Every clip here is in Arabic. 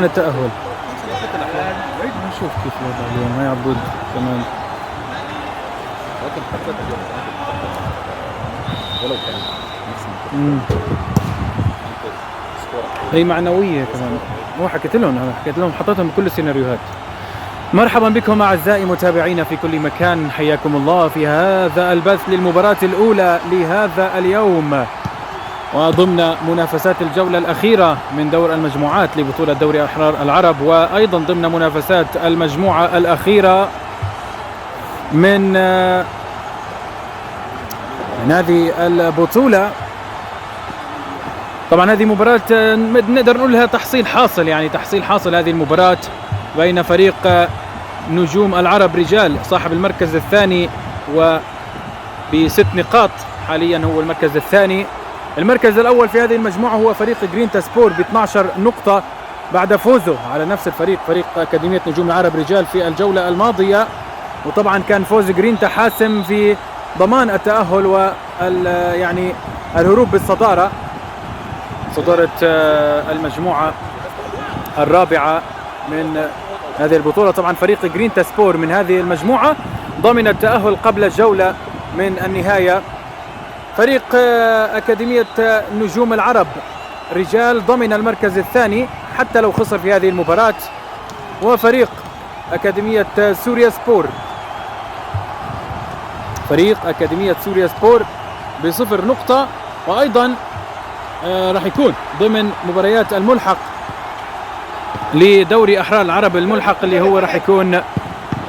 التأهل. نشوف كيف الوضع اليوم. هاي عبود كمان هي معنوية كمان. مو حكيت لهم، أنا حكيت لهم حطيتهم بكل السيناريوهات. مرحبا بكم أعزائي متابعينا في كل مكان، حياكم الله في هذا البث للمباراة الأولى لهذا اليوم، وضمن منافسات الجولة الأخيرة من دور المجموعات لبطولة دوري أحرار العرب، وأيضا ضمن منافسات المجموعة الأخيرة من هذه البطولة. طبعا هذه مباراة نقدر نقول لها تحصيل حاصل، يعني تحصيل حاصل هذه المباراة بين فريق نجوم العرب رجال صاحب المركز الثاني وب6 نقاط حاليا، هو المركز الثاني. المركز الأول في هذه المجموعة هو فريق جرينتا سبور ب12 نقطة بعد فوزه على نفس الفريق، فريق أكاديمية نجوم العرب رجال في الجولة الماضية. وطبعا كان فوز جرينتا حاسم في ضمان التأهل يعني الهروب بالصدارة، صدارة المجموعة الرابعة من هذه البطولة. طبعا فريق جرينتا سبور من هذه المجموعة ضمن التأهل قبل الجولة من النهاية. فريق أكاديمية نجوم العرب رجال ضمن المركز الثاني حتى لو خسر في هذه المباراة. وفريق أكاديمية سوريا سبور، فريق أكاديمية سوريا سبور ب0 نقطة، وأيضا راح يكون ضمن مباريات الملحق لدوري أحرار العرب، الملحق اللي هو راح يكون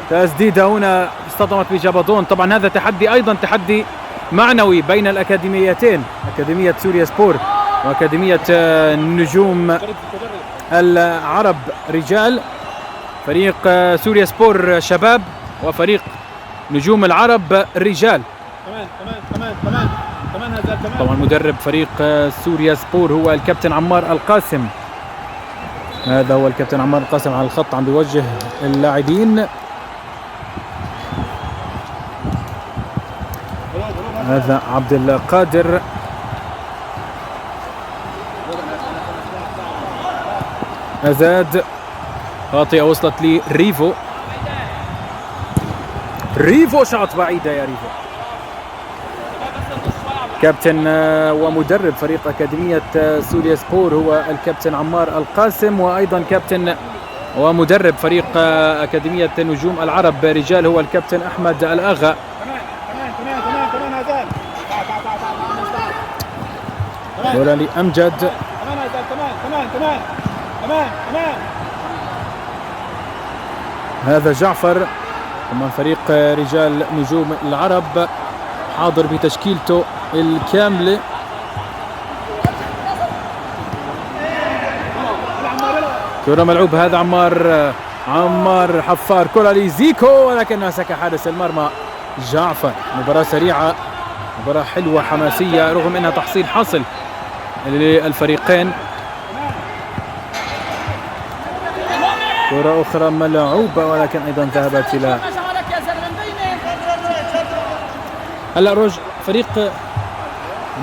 تسديدة هنا اصطدمت بجابادون. طبعا هذا تحدي، أيضا تحدي معنوي بين الأكاديميتين، أكاديمية سوريا سبور وأكاديمية نجوم العرب رجال. فريق سوريا سبور شباب وفريق نجوم العرب رجال. طبعا مدرب فريق سوريا سبور هو الكابتن عمار القاسم، هذا هو الكابتن عمار القاسم على الخط عم بيوجه اللاعبين. هذا عبد القادر، أزاد خاطئة وصلت لريفو، ريفو شاط بعيدة يا ريفو. كابتن ومدرب فريق أكاديمية سوريا سبور هو الكابتن عمار القاسم، وأيضا كابتن ومدرب فريق أكاديمية نجوم العرب رجال هو الكابتن أحمد الأغا. ولا لأمجد، هذا جعفر من فريق رجال نجوم العرب حاضر بتشكيلته الكاملة. كرة ملعوبة، هذا عمار حفار، كرة لزيكو ولكنها سكى حارس المرمى جعفر. مباراة سريعة، مباراة حلوة حماسية رغم انها تحصيل حاصل للفريقين. كرة أخرى ملعوبة ولكن أيضا ذهبت إلى هلا روج فريق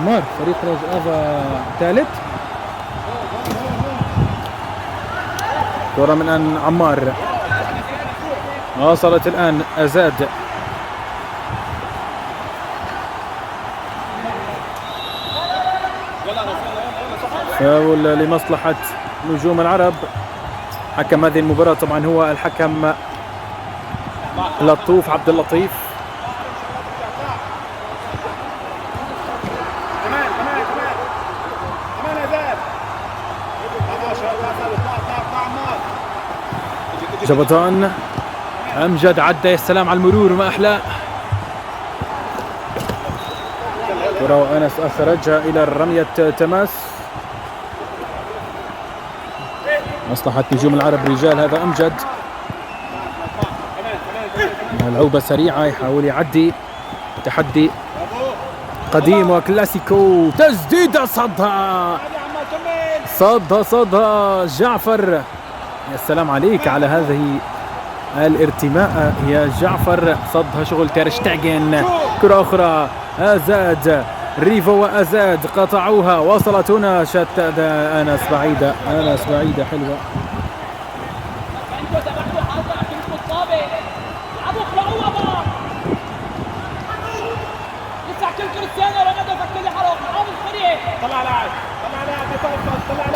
عمار، فريق روج آفا ثالث. كرة من الآن عمار، وصلت الآن أزاد، فاول لمصلحة نجوم العرب. حكم هذه المباراة طبعا هو الحكم لطوف عبد اللطيف. جبطان، أمجد عدى، يا سلام على المرور ما أحلى. كرة وأنس أخرجها إلى الرمية تماس. مصلحة نجوم العرب رجال، هذا أمجد، ملعوبة سريعة يحاول يعدي، تحدي قديم وكلاسيكو، تسديدة صدها جعفر. يا سلام عليك على هذه الارتماء يا جعفر، صدها شغل تيرشتاجن. كرة أخرى أزاد، ريفو وأزاد قطعوها، وصلت هنا أنس بعيدة، حلوة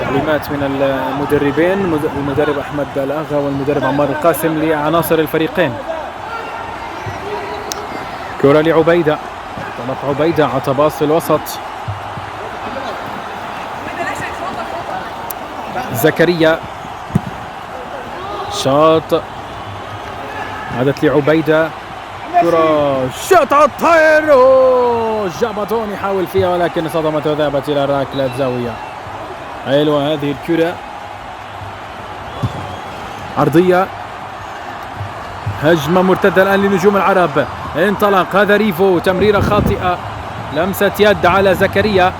تعليمات من المدربين، المدرب أحمد الأغا والمدرب عمار القاسم لعناصر الفريقين. كرة لعبيدة، طلق عبيدة على باص الوسط، زكريا شاط، عادت لعبيدة، كرة شاط على الطاير، جابتون يحاول فيها ولكن صدمت وذهبت إلى ركلة زاوية. حلوة هذه الكرة، عرضية، هجمة مرتدة الآن لنجوم العرب، انطلق هذا ريفو، تمريرة خاطئة، لمسة يد على زكريا.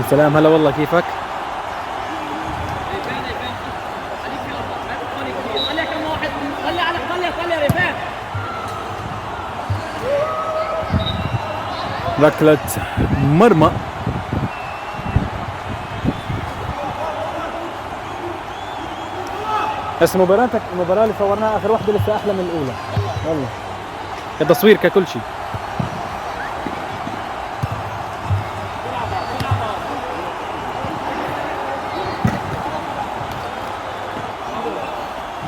السلام، هلا والله، كيفك؟ ركلة مرمى، بس مباراتك المباراة اللي صورناها آخر واحدة لسه أحلى من الأولى والله، كتصوير ككل شيء.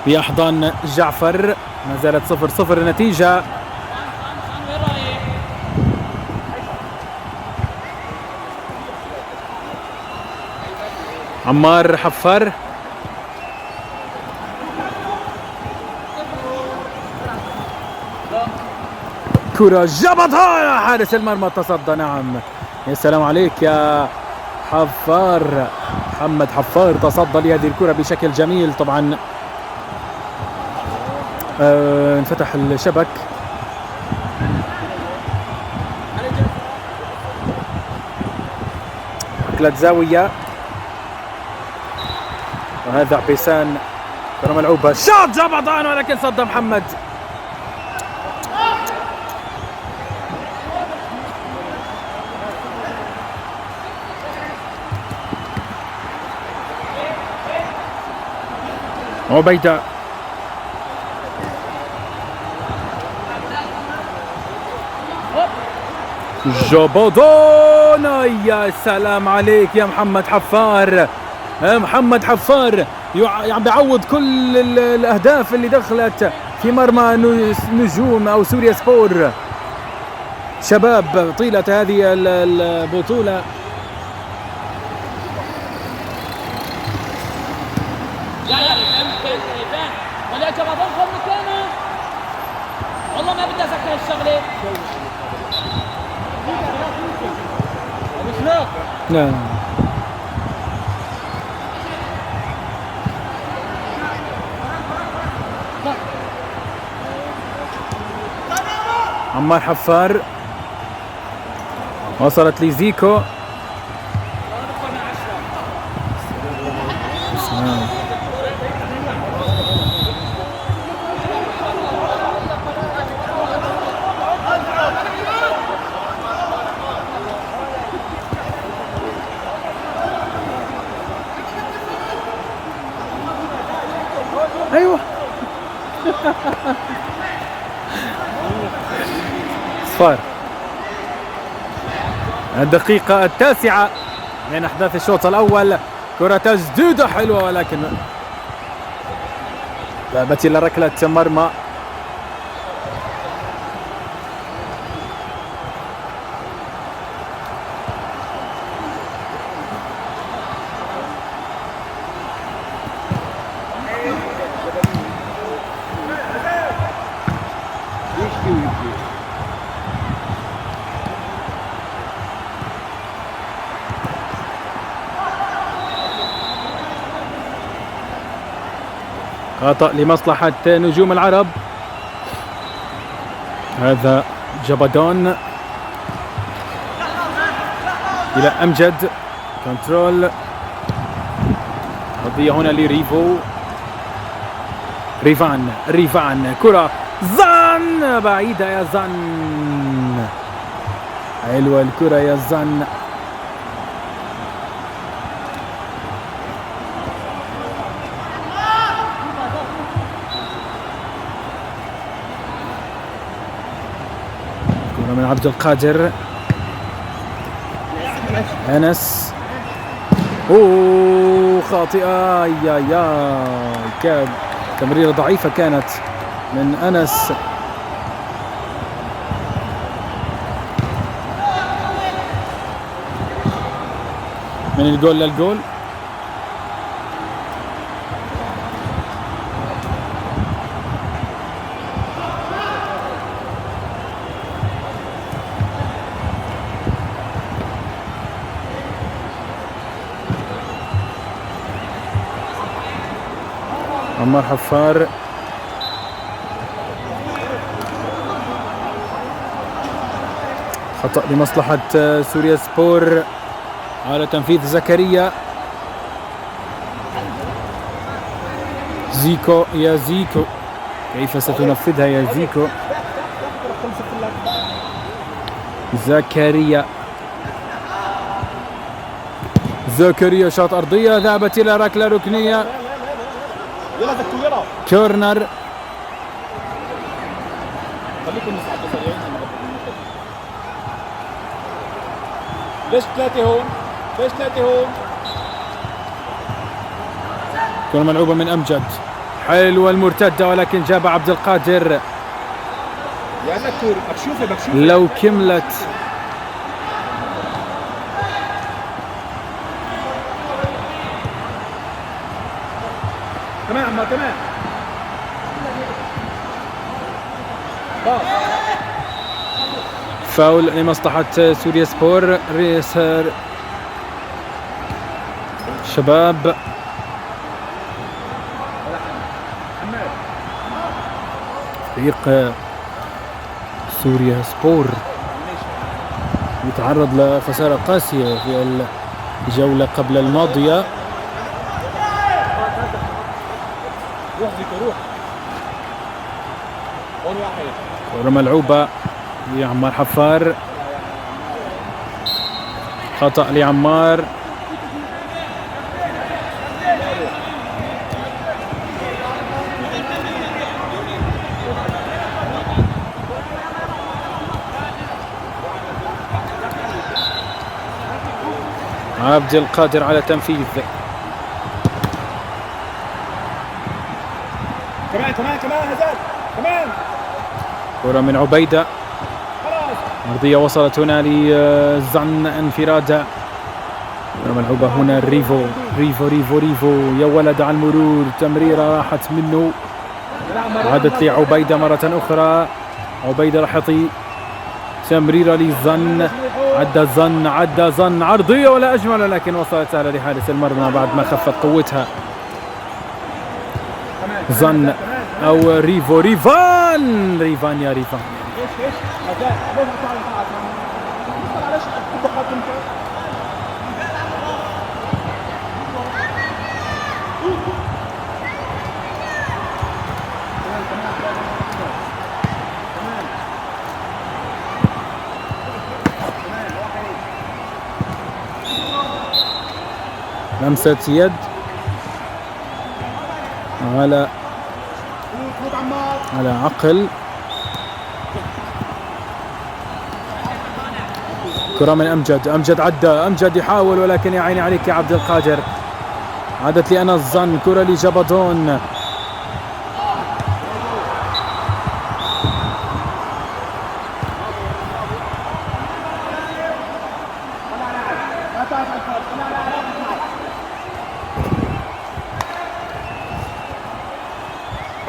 بأحضان جعفر، ما زالت 0-0 النتيجة. عمار حفار، كرة جبطها، حارس المرمى تصدى. نعم، يا سلام عليك يا حفار، محمد حفار تصدى لهذه الكرة بشكل جميل. طبعا انفتح الشبك، ركلة زاوية، وهذا عبيسان، كرة ملعوبة، شاط جبطان ولكن صد محمد. عبيدة، جبطان، يا سلام عليك يا محمد حفار. محمد حفار يعني بيعوض كل الأهداف اللي دخلت في مرمى نجوم أو سوريا سبور شباب طيلة هذه البطولة. والله ما بدي أسكر الشغلة. لا عمار حفار، وصلت لزيكو، ايوه صفار. الدقيقة 9 من أحداث الشوط الأول، كرة تسديدة حلوة ولكن ذهبت إلى ركلة مرمى. خطأ لمصلحة نجوم العرب، هذا جبدون إلى أمجد، كنترول، قضية هنا لريفو، ريفان، كرة زان بعيدة يا زان، حلوة الكرة يا زان. عبد القادر. أنس. خاطئة. كان تمريرة ضعيفة كانت من أنس. من الجول للجول. عمار حفار. خطأ لمصلحة سوريا سبور على تنفيذ زكريا. زيكو. يا زيكو كيف ستنفذها يا زيكو؟ زكريا شاط أرضية ذهبت إلى ركلة ركنية. كورنر. ليش 3 هون؟ ليش 3 هون؟ كرة ملعوبة من أمجد. حلوة المرتدة ولكن جاب عبد القادر. يا دكتور بكشوفة لو كملت كمان عمار كمان. فاول لمصلحة سوريا سبور. ريسر شباب. فريق سوريا سبور يتعرض لخسارة قاسية في الجولة قبل الماضية. روح هون واحد. كرة ملعوبة لعمار حفار. خطأ لعمار. عبد القادر على تنفيذ. كمان هزال كمان. كرة من عبيدة. أرضية وصلت هنا لزن انفرادة. كرة ملعوبة هنا ريفو يا ولد على المرور. تمريرة راحت منه. عادت لعبيدة مرة أخرى. عبيدة راح يعطي تمريرة لزن. عدى زن عرضية ولا أجمل ولكن وصلت سهلة لحارس المرمى بعد ما خفت قوتها. زن أو ريفان يا ريفان. لمسة يد على عقل. كرة من أمجد عدى. أمجد يحاول ولكن يا عيني عليك يا عبد القادر. عادت لي أنا الظن. كرة لجبدون.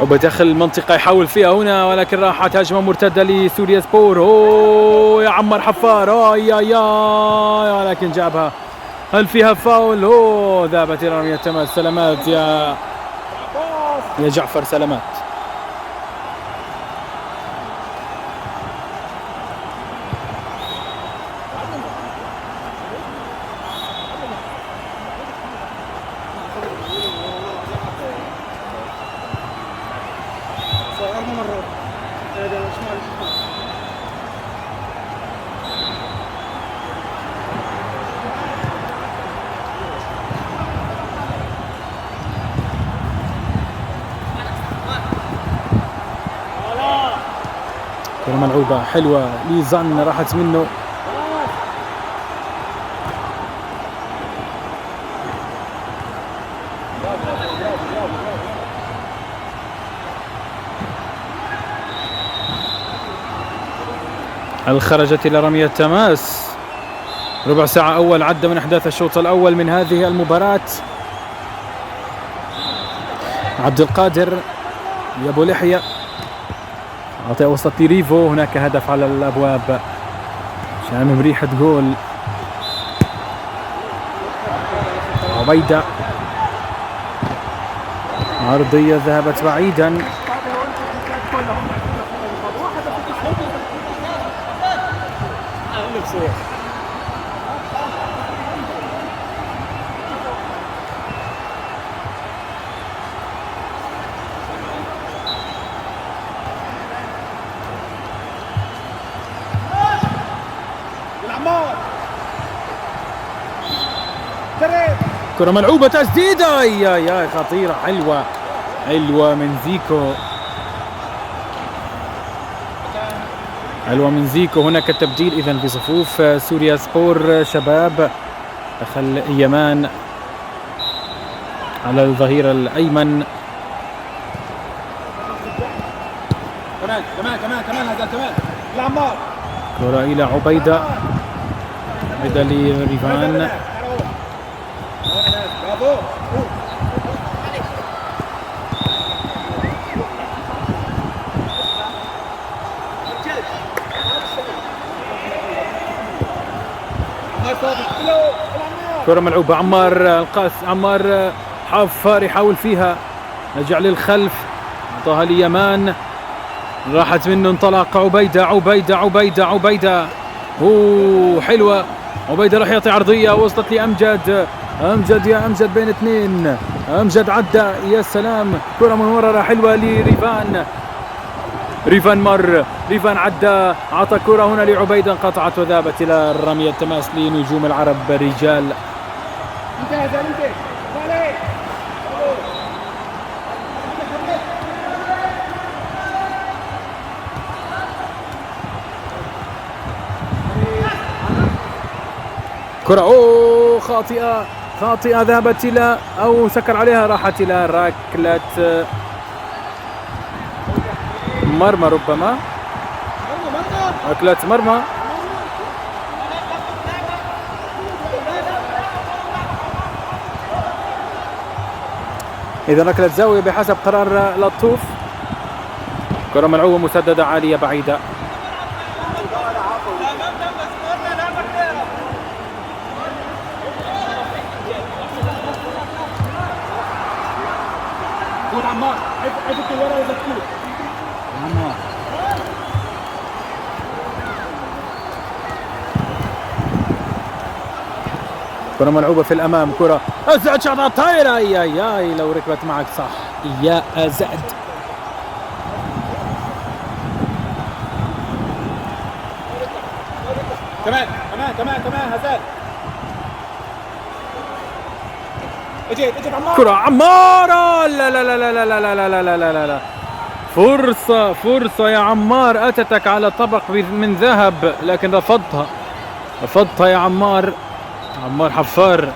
وبداخل المنطقة يحاول فيها هنا ولكن راحت هجمة مرتدة لسوريا سبور. يا عمار حفار. ولكن جابها. هل فيها فاول؟ ذهبت إلى رمية التماس. سلامات يا جعفر سلامات. كرة ملعوبة حلوة لزن، راحت منه. هل خرجت إلى رمية تماس. ربع ساعة أول عدى من أحداث الشوط الأول من هذه المباراة. عبد القادر يا أبو لحية عطاء وسط ريفو. هناك هدف على الأبواب، شامم ريحة جول. عبيدة عرضية ذهبت بعيدا. كرة ملعوبة، تسديدة يا خطيرة، حلوة من زيكو، حلوة من زيكو. هناك التبديل إذن في صفوف سوريا سبور شباب. دخل يمان على الظهير الأيمن. كمان هذا كمان لعمار. كرة إلى عبيدة، عبيدة لريفان. كرة ملعوبة، عمار القاس، عمار حافر يحاول فيها، رجع للخلف، اعطاها ليمان، راحت منه، انطلق عبيدة. حلوة عبيدة، راح يعطي عرضية، وصلت لأمجد. يا أمجد بين اثنين، أمجد عدى، يا سلام، كرة منورة حلوة لريفان. ريفان عدى، عطى كرة هنا لعبيدة، انقطعت وذهبت إلى رمية التماس لنجوم العرب رجال. كرة خاطئة ذهبت إلى، أو سكر عليها، راحت إلى ركلة مرمى، ربما ركلة مرمى. إذا ركلة زاوية بحسب قرار لطوف. كرة ملعوبة مسددة عالية بعيدة. عمار عفت الورا وزكوت عمار. كرة ملعوبة في الأمام، كرة أزعد، شاطئة طايرة، ياي لو ركبت معك صح يا أزعد. كمان هزال. اجت عمار. كرة عمارة، لا، فرصة يا عمار، أتتك على طبق من ذهب، لكن رفضتها يا عمار حفار.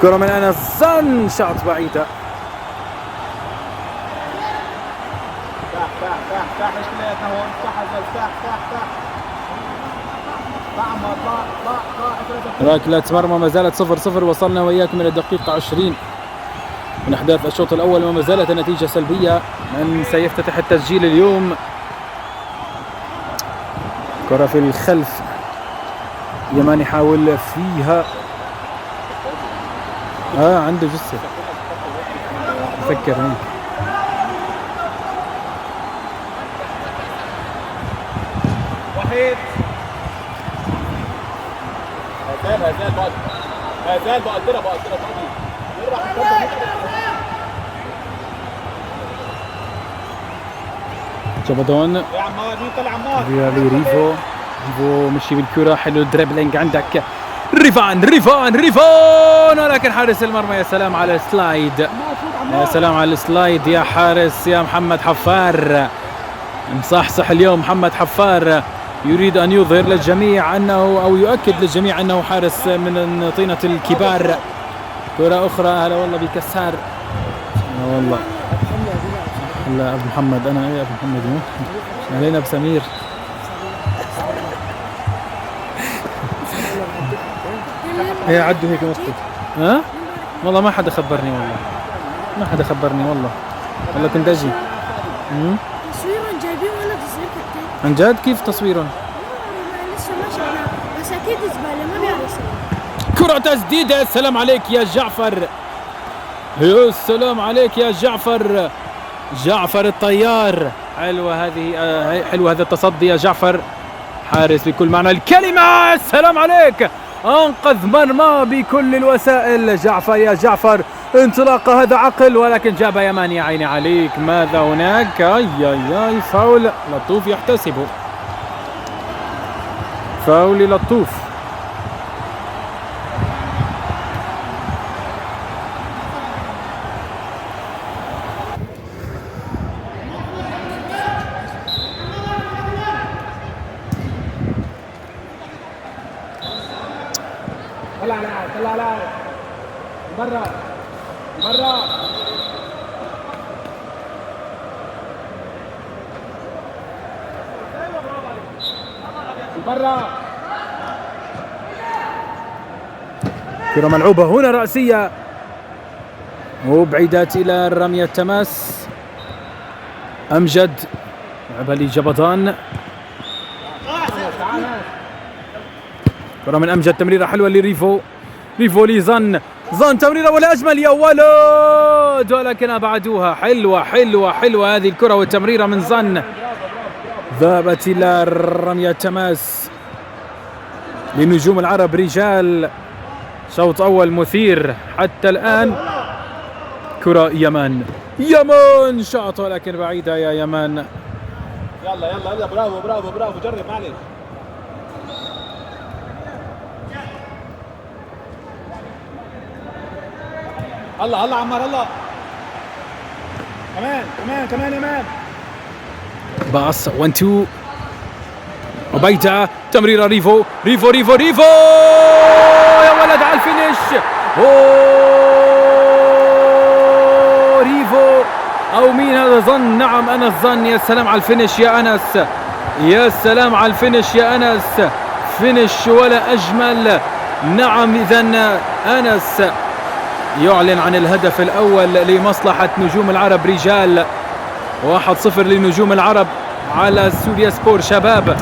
كرة من أنس زن، شاط بعيدة. ركلة مرمى، ما زالت 0-0. وصلنا وإياكم إلى الدقيقة 20 من أحداث الشوط الأول، وما زالت النتيجة سلبية. من سيفتتح التسجيل اليوم؟ كرة في الخلف، يمان يحاول فيها، عنده جثة، فكر هيك. وحيد هزال بقدرها جبدون يا عمار. مين طلع عمار؟ ريفو مشي بالكرة، حلو الدريبلينج عندك ريفان ولكن حارس المرمى. يا سلام على السلايد، يا سلام على السلايد يا حارس يا محمد حفار. مصحصح اليوم محمد حفار، يريد أن يظهر للجميع أنه أو يؤكد للجميع أنه حارس من طينة الكبار. كرة أخرى، هلا والله بكسار. والله لا أبو محمد، أنا إيه أبو محمد مو علينا بسمير. هي عدوا هيك مسقط. ها؟ والله ما حدا خبرني، والله ما حدا خبرني، والله كنت أجي. تصويرهم جايبين ولا تصوير كابتن؟ عن جد؟ كيف تصويرهم؟ لسه ما شفنا، بس اكيد زباله ما بيعرف. كرة تسديدة، يا سلام عليك يا جعفر، يا سلام عليك يا جعفر، جعفر الطيار. حلوة هذه، حلوة هذا التصدي يا جعفر، حارس بكل معنى الكلمة. يا سلام عليك، أنقذ مرمى بكل الوسائل جعفر يا جعفر. انطلاقة هذا عقل، ولكن جاب يمان. يا عيني عليك، ماذا هناك؟ اي فاول لطوف يحتسبه، فاول لطوف. طلع برا كرة ملعوبة هنا رأسية وبعيدات إلى رمية تماس. أمجد لعبها لجبطان، كرة من أمجد، تمريرة حلوة لريفو، ريفو لزن، زن تمريرة ولا أجمل يا ولد، ولكن أبعدوها. حلوة هذه الكرة والتمريرة من زن، ذهبت إلى رمية تماس لنجوم العرب رجال. شوط أول مثير حتى الآن. كرة يمان شاط ولكن بعيدة يا يمان. يلا برافو جرب معلش. الله عمار، الله كمان يمان. باص 1-2 عبيدة، تمريرة ريفو يا ولد على الفينش. ريفو أو مين هذا؟ ظن، نعم أنس ظن. يا سلام على الفينش يا أنس، يا سلام على الفينش يا أنس، فينش ولا أجمل. نعم، إذن أنس يعلن عن الهدف الأول لمصلحة نجوم العرب رجال. 1-0 لنجوم العرب على سوريا سبور شباب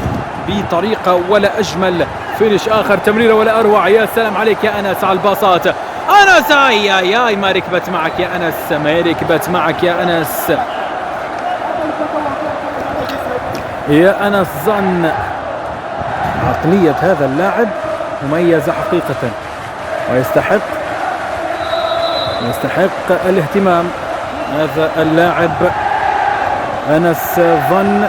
بطريقة ولا أجمل. فينش آخر، تمريرة ولا أروع. يا سلام عليك يا أنس على الباصات. أنس يا ما ركبت معك يا أنس، ما ركبت معك يا أنس. يا أنس ظن عقلية هذا اللاعب مميزة حقيقة، ويستحق الاهتمام هذا اللاعب أنس ظن.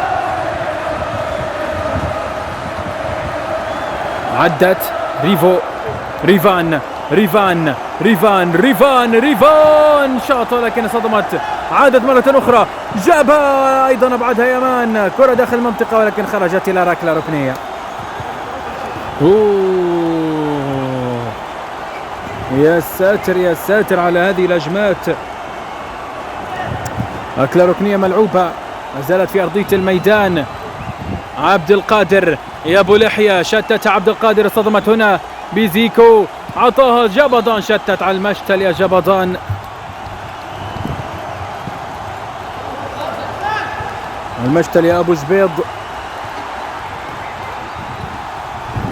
عدت ريفو، ريفان شاط ولكن صدمت. عادت مرة أخرى، جابها أيضا، أبعدها يمان. كرة داخل المنطقة ولكن خرجت إلى ركلة ركنية. يا ساتر على هذه الهجمات. ركلة ركنية ملعوبة، ما زالت في أرضية الميدان. عبد القادر يا أبو لحية، شتت عبد القادر، صدمت هنا بزيكو، عطاها جبضان، شتت على المشتل يا جبضان. المشتل يا أبو زبيض.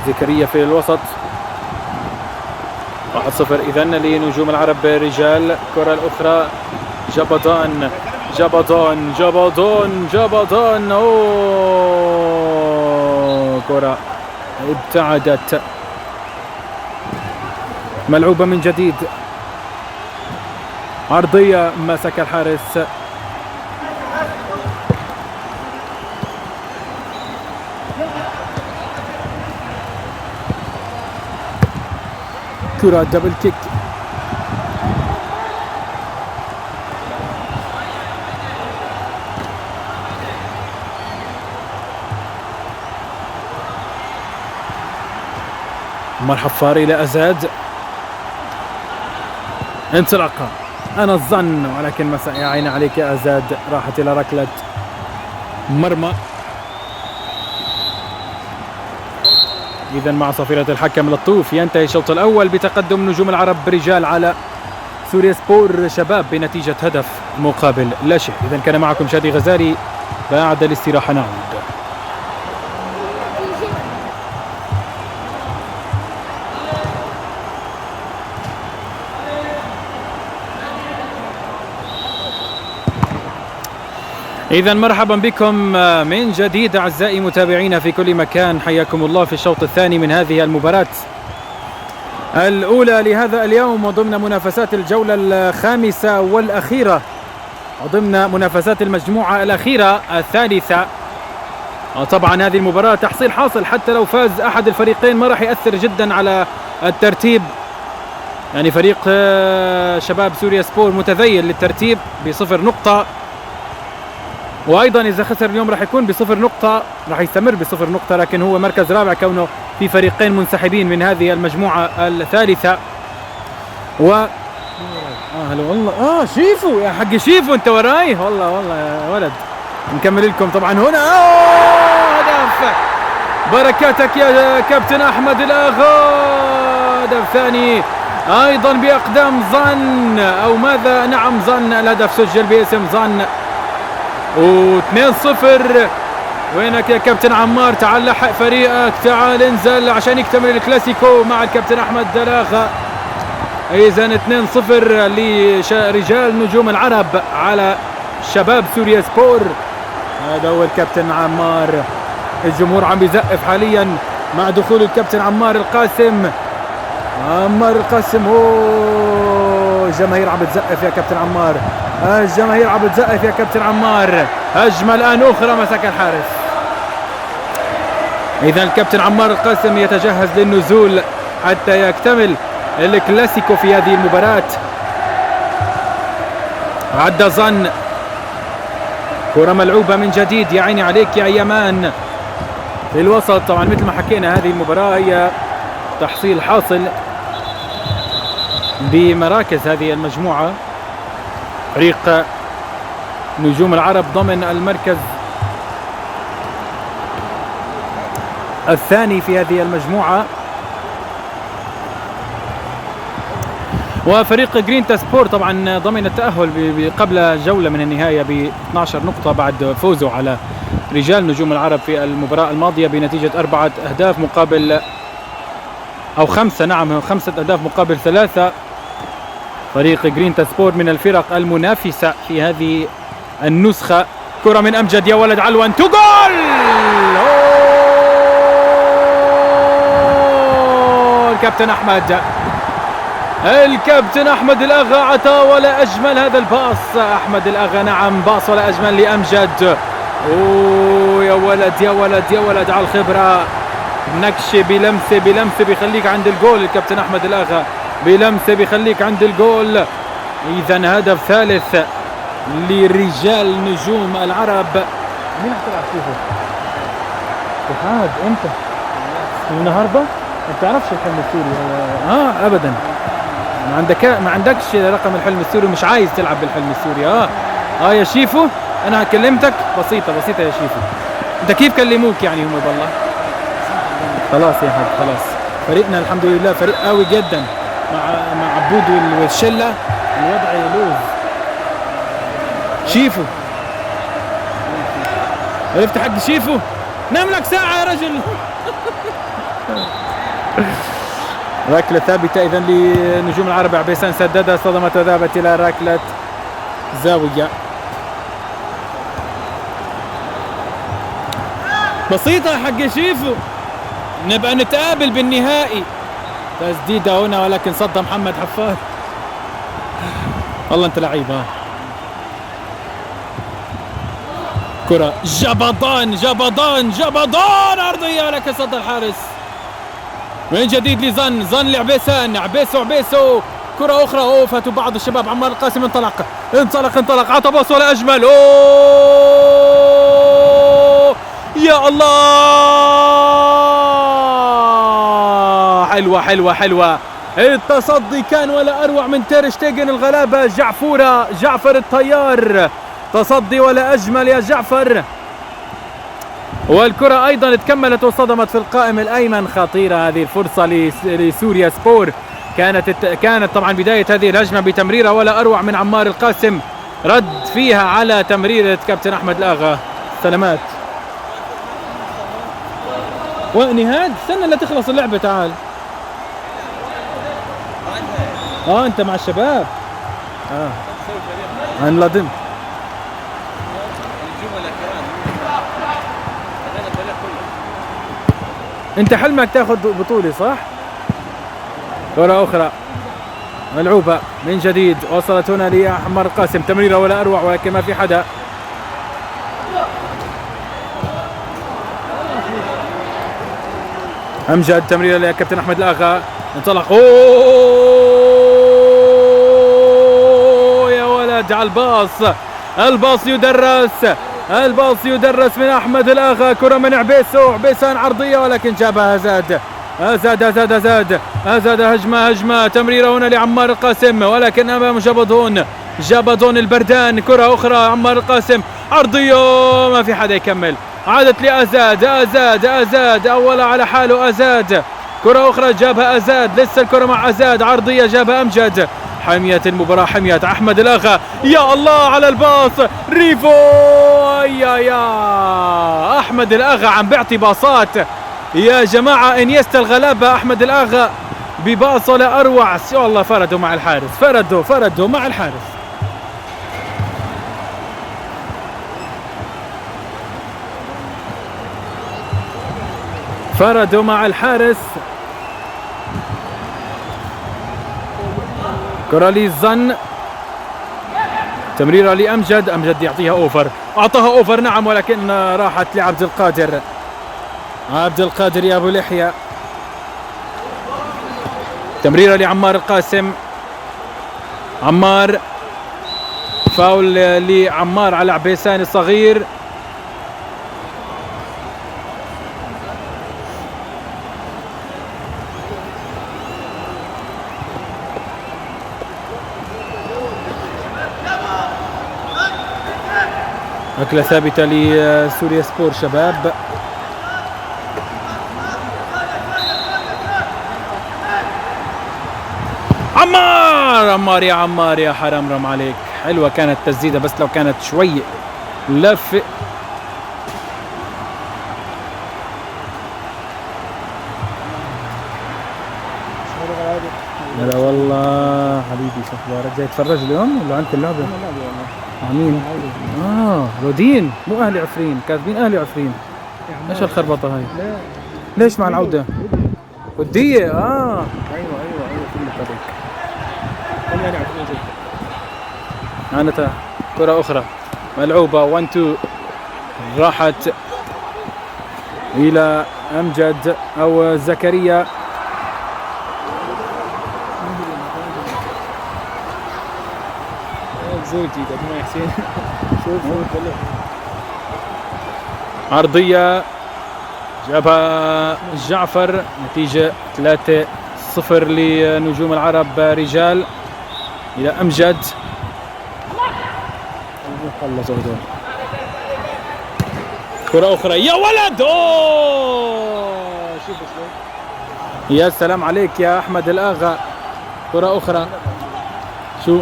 زكريا في الوسط. 1-0 إذن لنجوم العرب رجال. الكرة الأخرى جبضان. كرة ابتعدت، ملعوبة من جديد، عرضية مسك الحارس. كرة دبل كيك. عمر حفار إلى أزاد. انطلاقة أنا الظن، ولكن مساء يا عيني عليك يا أزاد، راحت إلى ركلة مرمى. إذا مع صفيرة الحكم لطوف ينتهي الشوط الأول بتقدم نجوم العرب رجال على سوريا سبور شباب بنتيجة هدف مقابل لا شيء. إذا كان معكم شادي غزالي، بعد الاستراحة نعود. إذا مرحبا بكم من جديد أعزائي متابعينا في كل مكان، حياكم الله في الشوط الثاني من هذه المباراة الأولى لهذا اليوم، وضمن منافسات الجولة الخامسة والأخيرة، وضمن منافسات المجموعة الأخيرة الثالثة. طبعا هذه المباراة تحصيل حاصل، حتى لو فاز أحد الفريقين ما راح يأثر جدا على الترتيب. يعني فريق شباب سوريا سبور متذيل للترتيب بصفر نقطة، وايضا اذا خسر اليوم راح يكون بصفر نقطة، راح يستمر بصفر نقطة، لكن هو مركز رابع كونه في فريقين منسحبين من هذه المجموعة الثالثة. هلا والله شيفو يا حق شيفو، انت وراي والله يا ولد. نكمل لكم طبعا هنا هدف، بركاتك يا كابتن احمد الاغا، هدف ثاني ايضا باقدام ظن او ماذا، نعم ظن، الهدف سجل باسم ظن. و2-0. وينك يا كابتن عمار؟ تعال لحق فريقك، تعال انزل عشان يكتمل الكلاسيكو مع الكابتن احمد دلاخة. اذا 2-0 لرجال نجوم العرب على شباب سوريا سبور. هذا هو الكابتن عمار. الجمهور عم بيزقف حاليا مع دخول الكابتن عمار القاسم. عمار القاسم، الجماهير عم بتزقف يا كابتن عمار، الجماهير عم بتزقف يا كابتن عمار. هجمة الآن أخرى مسك الحارس. إذا الكابتن عمار القاسم يتجهز للنزول حتى يكتمل الكلاسيكو في هذه المباراة. عدى ظن، كرة ملعوبة من جديد، يا عيني عليك يا يمان في الوسط. طبعا مثل ما حكينا هذه المباراة هي تحصيل حاصل بمراكز هذه المجموعة. فريق نجوم العرب ضمن المركز الثاني في هذه المجموعة، وفريق جرينتا سبور طبعا ضمن التأهل قبل جولة من النهاية ب 12 نقطة بعد فوزه على رجال نجوم العرب في المباراة الماضية بنتيجة 4 أهداف مقابل أو 5، نعم 5 أهداف مقابل 3. فريق جرينتا سبور من الفرق المنافسة في هذه النسخة. كرة من أمجد يا ولد علوان، تو جول! الكابتن أحمد الأغا عطى ولا أجمل هذا الباص. أحمد الأغا، نعم، باص ولا أجمل لأمجد. يا ولد على الخبرة، نكشة بلمسة بيخليك عند الجول. الكابتن أحمد الأغا بلمسة بيخليك عند الجول. إذا هدف ثالث لرجال نجوم العرب. مين هتلعب فيه؟ اتحاد امتى؟ النهارده؟ ما بتعرفش الحلم السوري؟ ابدا. ما عندكش رقم الحلم السوري، مش عايز تلعب بالحلم السوري. يا شيفو، انا كلمتك بسيطة يا شيفو. انت كيف كلموك يعني هم؟ بالله خلاص يا حاج، خلاص. فريقنا الحمد لله فريق قوي جدا مع عبود والشلة، الوضع يلوز. شيفو عرفت حق شيفو؟ نام لك ساعة يا رجل. ركلة ثابتة إذن لنجوم العرب. عبيسان سددها، صدمت وذهبت إلى ركلة زاوية. بسيطة حق شيفو، نبقى نتقابل بالنهائي. تسديدة هنا ولكن صد محمد حفار. والله انت لعيب. كرة جبضان أرضية لكن صد الحارس. من جديد لزن، زن لعبيسان، عبيسو كرة أخرى. أوه فاتوا بعض الشباب. عمار القاسم انطلق عطى باص ولا أجمل. أوه يا الله، حلوة. التصدي كان ولا أروع من تير شتيجن الغلابة جعفر الطيار. تصدي ولا أجمل يا جعفر. والكرة أيضا تكملت وصدمت في القائم الأيمن. خطيرة هذه الفرصة لسوريا سبور. كانت طبعا بداية هذه الهجمة بتمريرة ولا أروع من عمار القاسم، رد فيها على تمريرة كابتن أحمد الآغا. سلامات ونهاد، استنى لا تخلص اللعبة. تعال أنت مع الشباب. انلدم. انت حلمك تاخذ بطولة صح؟ كرة أخرى ملعوبة من جديد، وصلت هنا لعمار القاسم. تمريرة ولا أروع ولكن ما في حدا. أمجد، تمريرة لكابتن أحمد الآغا. انطلق. أوه يا ولد على الباص يدرس من أحمد الآغا. كرة من عبيسان عرضية ولكن جابها أزاد. هجمة تمريرة هنا لعمار القاسم ولكن أمام جابدون البردان. كرة أخرى عمار القاسم عرضية ما في حدا يكمل. عادت لأزاد أول على حاله أزاد. كرة أخرى جابها أزاد، لسه الكرة مع أزاد عرضية جابها أمجد. حمية المباراة، حمية أحمد الآغا. يا الله على الباص ريفو. يا أحمد الآغا عم بيعطي باصات يا جماعة. انيستا الغلابة أحمد الآغا بباص ولا أروع. والله فردوا مع الحارس، فردوا مع الحارس. فردوا مع الحارس. كرة للزن، تمريرة لأمجد يعطيها أوفر، أعطاها أوفر نعم ولكن راحت لعبد القادر يا أبو لحية. تمريرة لعمار القاسم. عمار، فاول لعمار على عبيسان الصغير. أكلة ثابتة لسوريا سبور شباب. عمار يا حرام رم عليك. حلوة كانت تسديدة بس لو كانت شوي لف. لا والله حبيبي شو اخبارك؟ جاي تتفرج اليوم ولا انت اللعبة؟ مين؟ رودين مو اهلي عفرين، كاتبين اهلي عفرين. ايش الخربطة هاي؟ ليش مع العودة؟ ودية ايوه كل الطريق. معناتها كرة أخرى ملعوبة 1-2 راحت إلى أمجد أو زكريا. زوجي ما حسين. شوف عرضية جابها جعفر. نتيجة 3-0 لنجوم العرب رجال إلى أمجد. خلصوا هذول. كرة أخرى يا ولد. شوف يا سلام عليك يا أحمد الآغا. كرة أخرى شو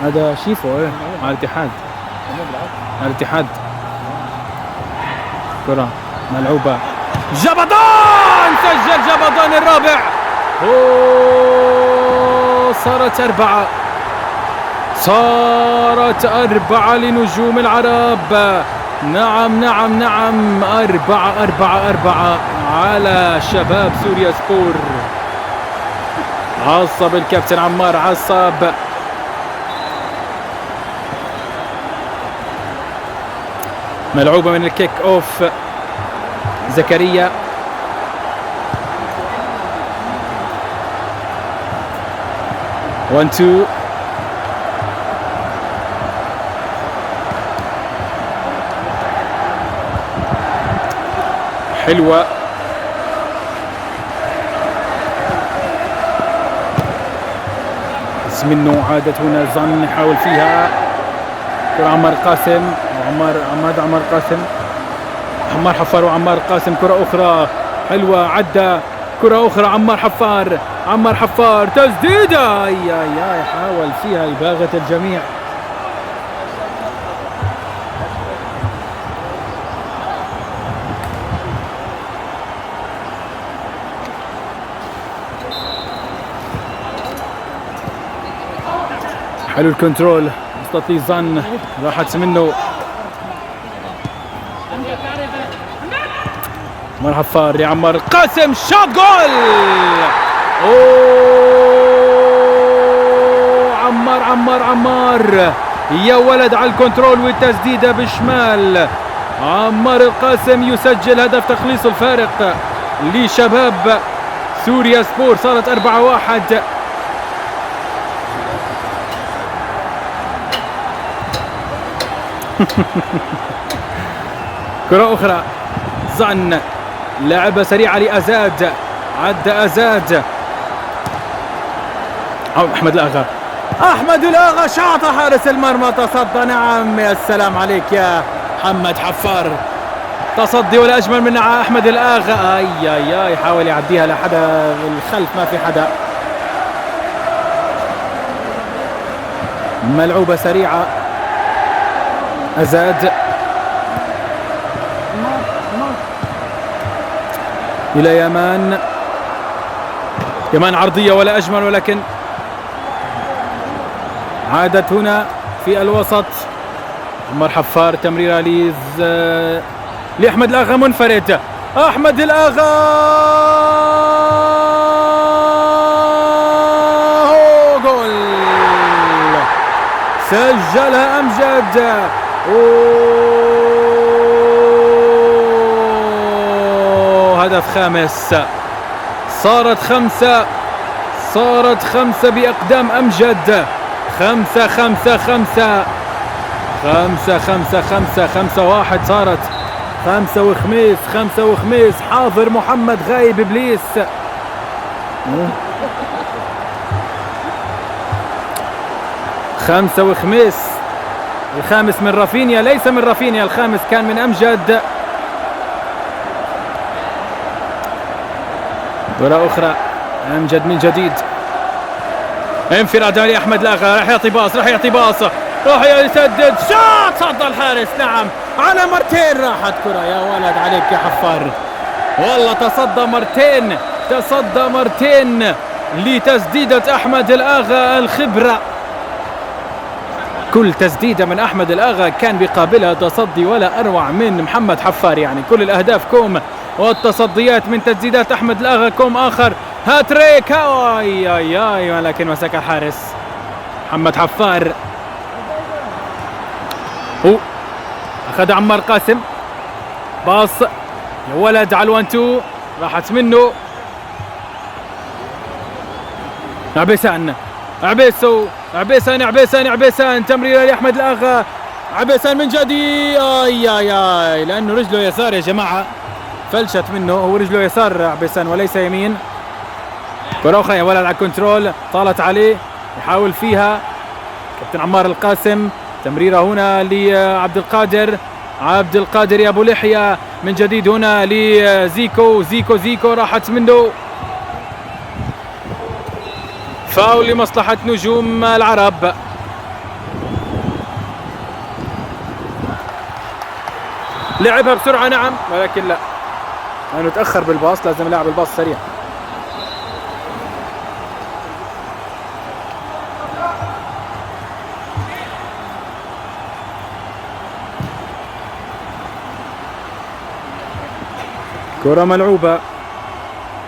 هذا شيفو مع الاتحاد. كرة ملعوبة جابدون، سجل جابدون الرابع. صارت 4 لنجوم العرب. نعم 4 على شباب سوريا سبور. عصب الكابتن عمار، عصب. ملعوبة من الكيك اوف. زكريا وان تو حلوة. بس منه عادت هنا زن يحاول فيها كرة عمار قاسم عمار قاسم عمار حفار وعمار قاسم. كرة أخرى حلوة عدى. كرة أخرى عمار حفار تسديدة. يا حاول فيها إباغة الجميع. حلو الكنترول مستطيع زن راحت منه. عمار حفار يا عمار قاسم شوت جول. اوه عمار يا ولد على الكنترول والتسديده بشمال. عمار القاسم يسجل هدف تخليص الفارق لشباب سوريا سبور. صارت 4-1. كرة أخرى زن لعبة سريعة لأزاد. عدى أزاد. أحمد الآغا شاط حارس المرمى تصدى. نعم يا سلام عليك يا محمد حفار. تصدي ولا أجمل من أحمد الآغا. أي يحاول يعديها لحدا الخلف ما في حدا. ملعوبة سريعة أزاد إلى يمان عرضية ولا أجمل. ولكن عادت هنا في الوسط. عمار حفار تمريرة لأحمد الآغا منفرد. أحمد الآغا جول سجلها أمجد. هدف خامس. صارت خمسة بأقدام أمجد. 5-5-5 5-5-5 صارت 5 وخميس. حاضر محمد غايب إبليس. خمسة وخميس. الخامس من رافينيا ليس من رافينيا. الخامس كان من أمجد. كرة أخرى أمجد من جديد. انفراد لأحمد الآغا. راح يعطي باص راح يسدد شوت. صد الحارس. نعم على مرتين راحت كرة. يا ولد عليك يا حفار. والله تصدى مرتين لتسديدة أحمد الآغا. الخبرة. كل تسديدة من أحمد الآغا كان بقابلها تصدي ولا أروع من محمد حفار. يعني كل الأهداف كوم والتصديات من تسديدات أحمد الآغا كوم آخر. هاتريك. ولكن مسك الحارس محمد حفار. أخذ عمار قاسم باص يا ولد على الوان-تو. راحت منه. عبيسان تمريرة لأحمد الآغا. عبيسان من جديد. لأنه رجله يسار يا جماعة. فلشت منه. هو رجله يسار عبيسان وليس يمين. كرة أخرى يا ولد على الكنترول. طالت عليه يحاول فيها كابتن عمار القاسم. تمريرة هنا لعبد القادر يا أبو لحية من جديد. هنا لزيكو. زيكو راحت منه. فاول لمصلحة نجوم العرب. لعبها بسرعة نعم ولكن لا لأنه تأخر بالباص. لازم يلعب الباص سريع. كرة ملعوبة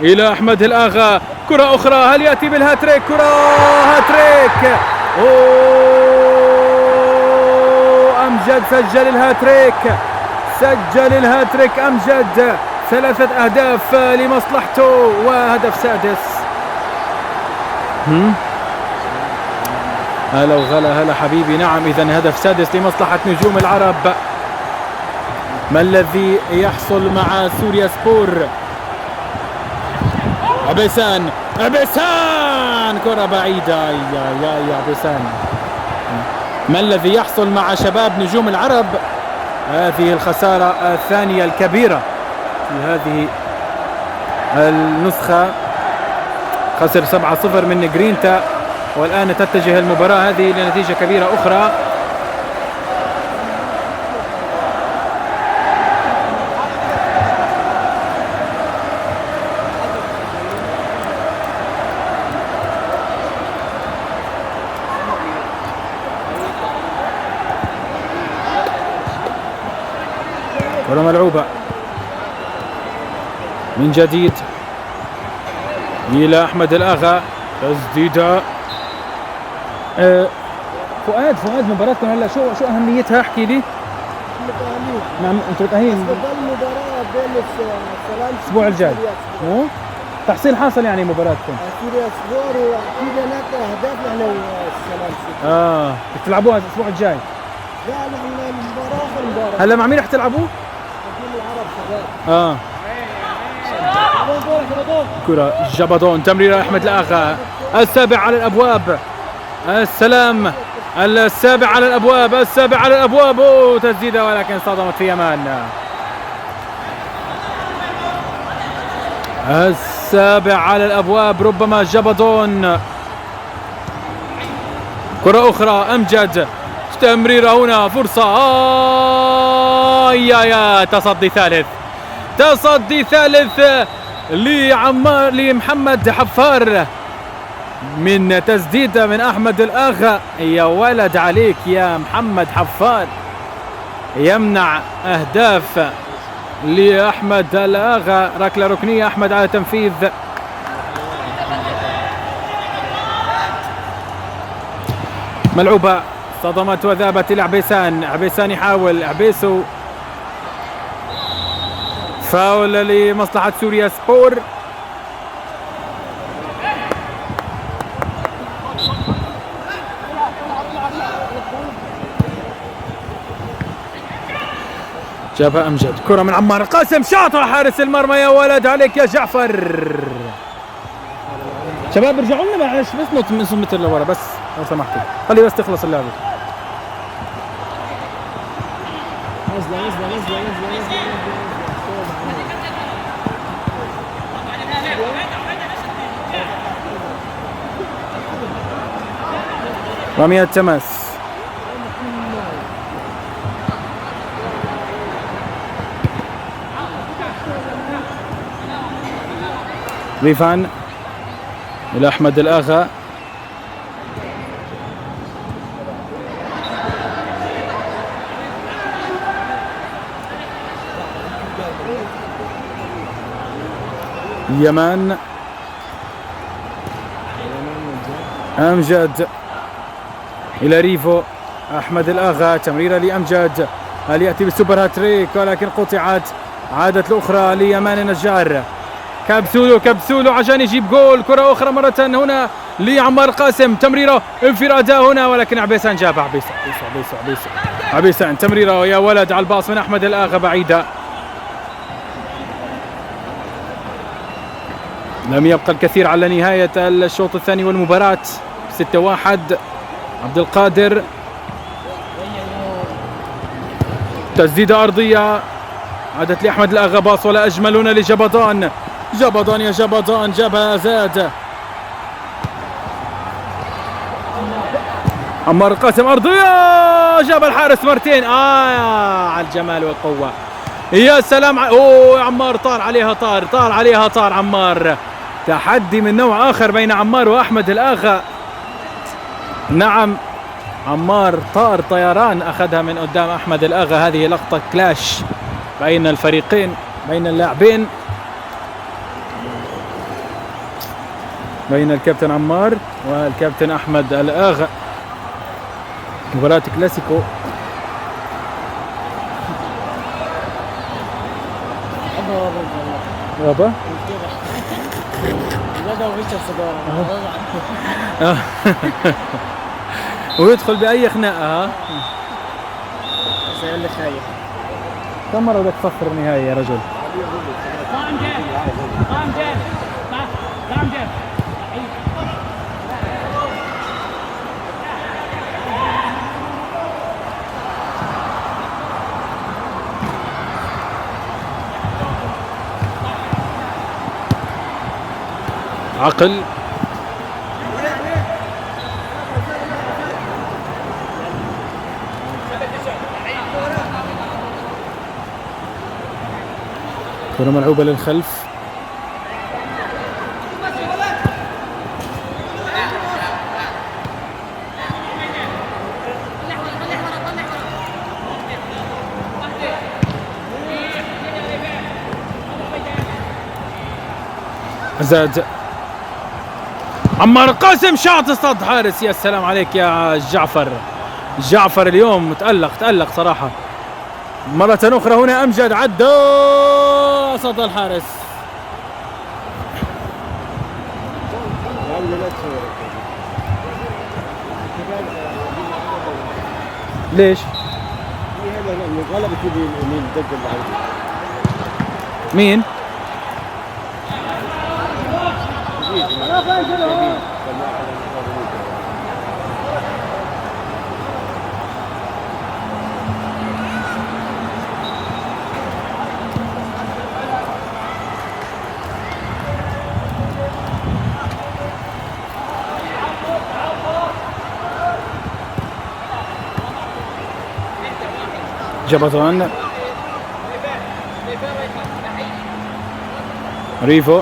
إلى أحمد الآغا. كرة أخرى. هل يأتي بالهاتريك؟ هاتريك. أمجد سجل الهاتريك. سجل الهاتريك أمجد، 3 أهداف لمصلحته وهدف سادس. هلا وغلا، هلا حبيبي. نعم، إذا هدف سادس لمصلحة نجوم العرب. ما الذي يحصل مع سوريا سبور؟ عبيسان، عبيسان، كرة بعيدة. يا عبيسان، ما الذي يحصل مع شباب نجوم العرب؟ هذه الخسارة الثانية الكبيرة في هذه النسخة. خسر 7-0 من جرينتا، والآن تتجه المباراة هذه لنتيجة كبيرة أخرى. كرة ملعوبة من جديد إلى أحمد الأغا، تسديدة. فؤاد مباراتكم هلا شو أهميتها؟ احكي لي. نعم، أنتم متأهلين المباراة بين السلام الأسبوع الجاي، مو تحصيل حاصل يعني مباراتكم. سوريا سبور، وأكيد هناك أهداف نحن والسلام. بتلعبوها الأسبوع الجاي؟ لا، نحن المباراة هلا مع مين رح تلعبوا؟ العرب شباب. كرة جبدون، تمريرة أحمد الأغا، السابع على الأبواب. السلام، السابع على الأبواب، السابع على الأبواب. تسديدة ولكن صدمت في يمان. السابع على الأبواب، ربما جبدون. كرة أخرى، أمجد، تمريرة هنا، فرصة. يا تصدي ثالث لمحمد حفار من تسديدة من أحمد الأغا. يا ولد عليك يا محمد حفار، يمنع أهداف لأحمد الأغا. ركلة ركنية، أحمد على تنفيذ. ملعوبة، صدمت وذابت إلى عبيسان. عبيسان يحاول، عبيسو، فاول لمصلحة سوريا سبور. جابها أمجد، كرة من عمار قاسم، شاطها حارس المرمى. يا ولد عليك يا جعفر. شباب ارجعوا لنا معلش، بس نط من متر لورا بس لو سمحتوا، خلي بس تخلص اللعبة. نزله. رمية تماس. ريفان إلى أحمد الأغا، يمان، أمجد إلى ريفو. أحمد الأغا، تمريرة لأمجد، هل يأتي بالسوبر هاتريك ولكن قطعت. عادت الأخرى ليمان النجار. كبسولو عشان يجيب جول. كرة أخرى مرة هنا لعمار قاسم، تمريرة انفرادة هنا ولكن عبيسان جابها. عبيسان تمريرة يا ولد على الباص من أحمد الأغا، بعيدة. لم يبقى الكثير على نهاية الشوط الثاني والمباراة. 6-1. عبد القادر، تسديدة أرضية، عادت لأحمد الأغا، باص ولا أجمل هنا لجبدان. يا جبدان جابها زاد. عمار القاسم، أرضية، جاب الحارس مرتين. على الجمال والقوة، يا سلام. عمار طار عليها طار عمار. تحدي من نوع آخر بين عمار وأحمد الأغا. نعم، عمار طار طيران، أخذها من قدام أحمد الأغا. هذه لقطة كلاش بين الفريقين، بين اللاعبين، بين الكابتن عمار والكابتن أحمد الأغا. مباراة كلاسيكو. يابا ويدخل بأي خناقة. ها زي اللي خايف. كم مرة بدك تصفر النهائي يا رجل؟ قائم جيم قائم جيم قائم جيم. عقل كرة ملعوبة للخلف. زاد عمار قاسم شاط صد حارس. يا سلام عليك يا جعفر. جعفر اليوم متألق صراحة. مرة أخرى هنا أمجد عدى صد الحارس. ليش؟ مين؟ جبطان ريفو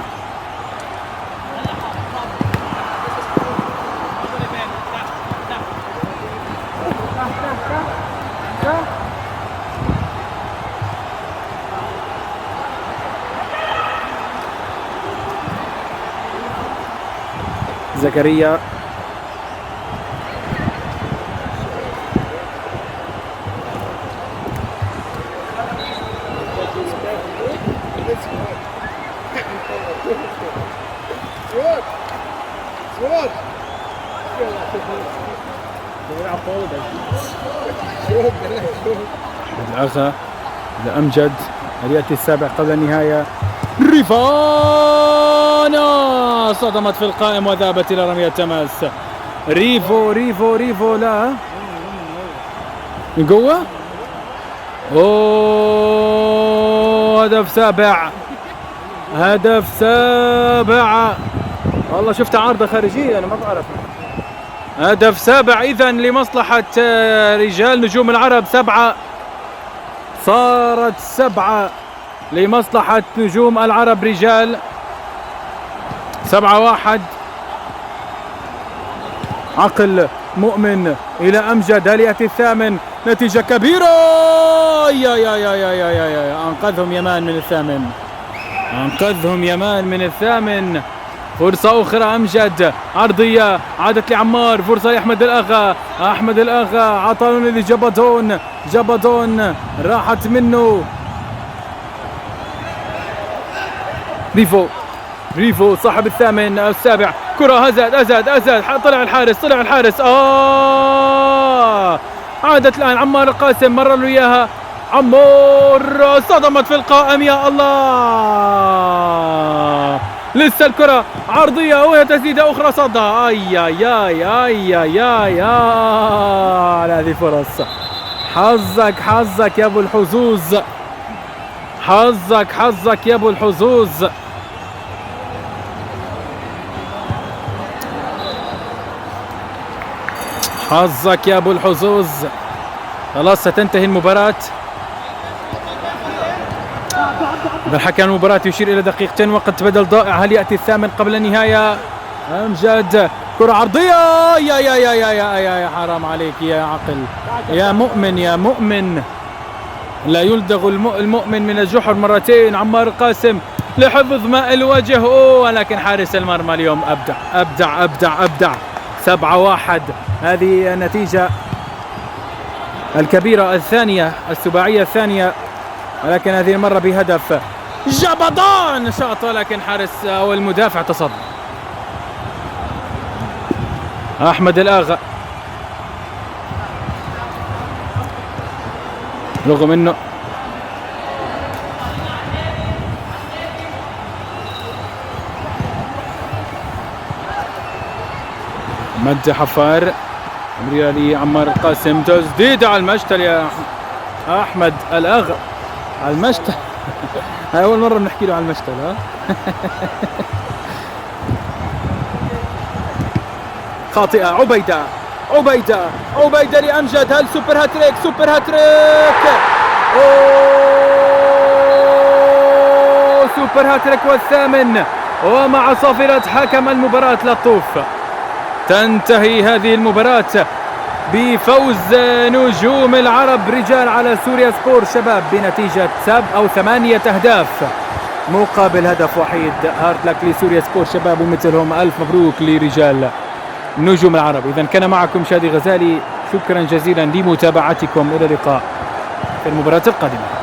زكريا الأخا لأمجد اليأتي السابع قبل النهاية. ريفانا صدمت في القائم وذهبت إلى رمية تماس. ريفو لا من جوه. اوه هدف سابع. والله شفت عارضة خارجية أنا ما بعرف. هدف سابع إذن لمصلحة رجال نجوم العرب. 7 صارت 7 لمصلحة نجوم العرب رجال. 7-1. عقل مؤمن إلى أمجد اليأتي الثامن. نتيجة كبيرة. يا أنقذهم يمان من الثامن. فرصة أخرى أمجد عرضية عادت لعمار. فرصة لأحمد الأغا. عطاهم لجبدون راحت منه. ريفو صاحب السابع. كرة أزاد طلع الحارس. عادت الآن عمار القاسم مرر له إياها. عمار صدمت في القائم. يا الله لسه الكرة عرضية وهي تسديدة أخرى صدها. يا على هذه فرص. حظك يا أبو الحظوظ. حظك يا أبو الحظوظ. حظك يا أبو الحظوظ. خلاص ستنتهي المباراة. الحكم المباراة يشير إلى 2 دقيقة وقت بدل ضائع. هل يأتي الثامن قبل النهاية؟ أمجد كرة عرضية. يا حرام عليك يا عقل. يا مؤمن لا يلدغ المؤمن من الجحر مرتين. عمار القاسم لحفظ ماء الوجه. ولكن حارس المرمى اليوم أبدع. 7-1 هذه النتيجة الكبيرة الثانية السباعية الثانية. ولكن هذه المرة بهدف جبضان شاط لكن حارس او المدافع تصدى. احمد الاغا رغم انه مد حفار ريالي عمار القاسم، تسديد على المشتل يا احمد الاغا على المشتل. هاي اول مره بنحكي له على المشتل. ها خاطئه. عبيده لامجد، هل سوبر هاتريك؟ اوه سوبر هاتريك والثامن، ومع صافرة حكم المباراة لطوف تنتهي هذه المباراة بفوز نجوم العرب رجال على سوريا سبور شباب بنتيجة 8 أهداف مقابل هدف وحيد. هارد لك لسوريا سبور شباب ومثلهم ألف مبروك لرجال نجوم العرب. إذا كان معكم شادي غزالي، شكرا جزيلا لمتابعتكم، إلى اللقاء في المباراة القادمة.